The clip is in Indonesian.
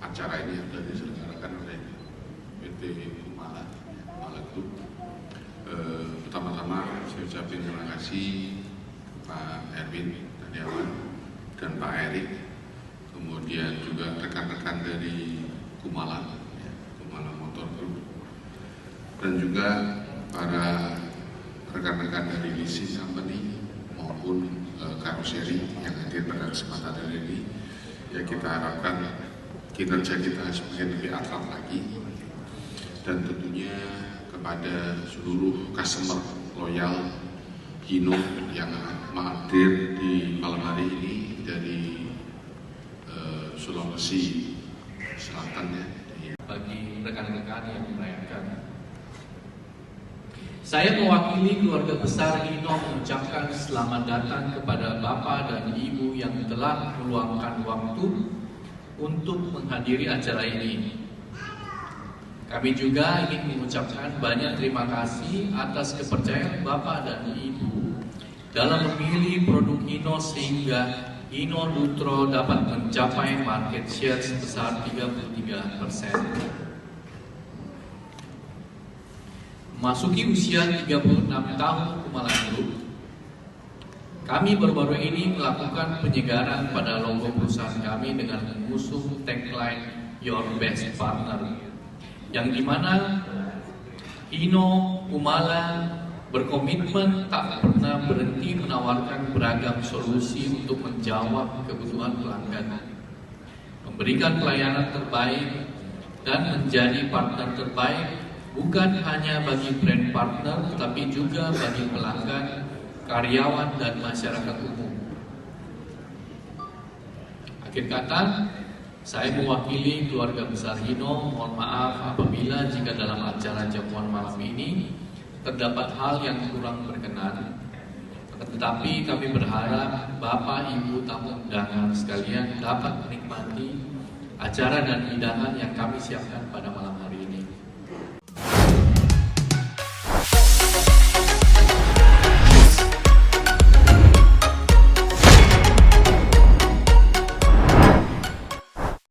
acara ini sudah diselenggarakan oleh PT Kumala Group. Pertama-tama saya ucapkan terima kasih Pak Erwin Taniawan dan Pak Erik, kemudian juga rekan-rekan dari Kumala Motor Group, dan juga para rekan-rekan dari leasing company maupun karoseri yang hadir pada kesempatan hari ini. Ya, kita harapkan kinerja kita semakin lebih akrab lagi, dan tentunya kepada seluruh customer loyal Hino yang hadir di malam hari ini dari Sulawesi Selatan ya. Bagi rekan-rekan yang merayakan, saya mewakili keluarga besar Hino mengucapkan selamat datang kepada Bapak dan Ibu yang telah meluangkan waktu untuk menghadiri acara ini. Kami juga ingin mengucapkan banyak terima kasih atas kepercayaan Bapak dan Ibu dalam memilih produk Hino sehingga Hino Lutro dapat mencapai market share sebesar 33%. Memasuki usia 36 tahun Kumala Group, kami baru-baru ini melakukan penyegaran pada logo perusahaan kami dengan mengusung tagline Your Best Partner, yang dimana Hino Kumala berkomitmen tak pernah berhenti menawarkan beragam solusi untuk menjawab kebutuhan pelanggan, memberikan pelayanan terbaik, dan menjadi partner terbaik bukan hanya bagi brand partner, tetapi juga bagi pelanggan, karyawan, dan masyarakat umum. Akhir kata, saya mewakili keluarga besar Hino mohon maaf apabila jika dalam acara jamuan malam ini terdapat hal yang kurang berkenan. Tetapi kami berharap Bapak, Ibu, tamu undangan sekalian dapat menikmati acara dan hidangan yang kami siapkan pada malam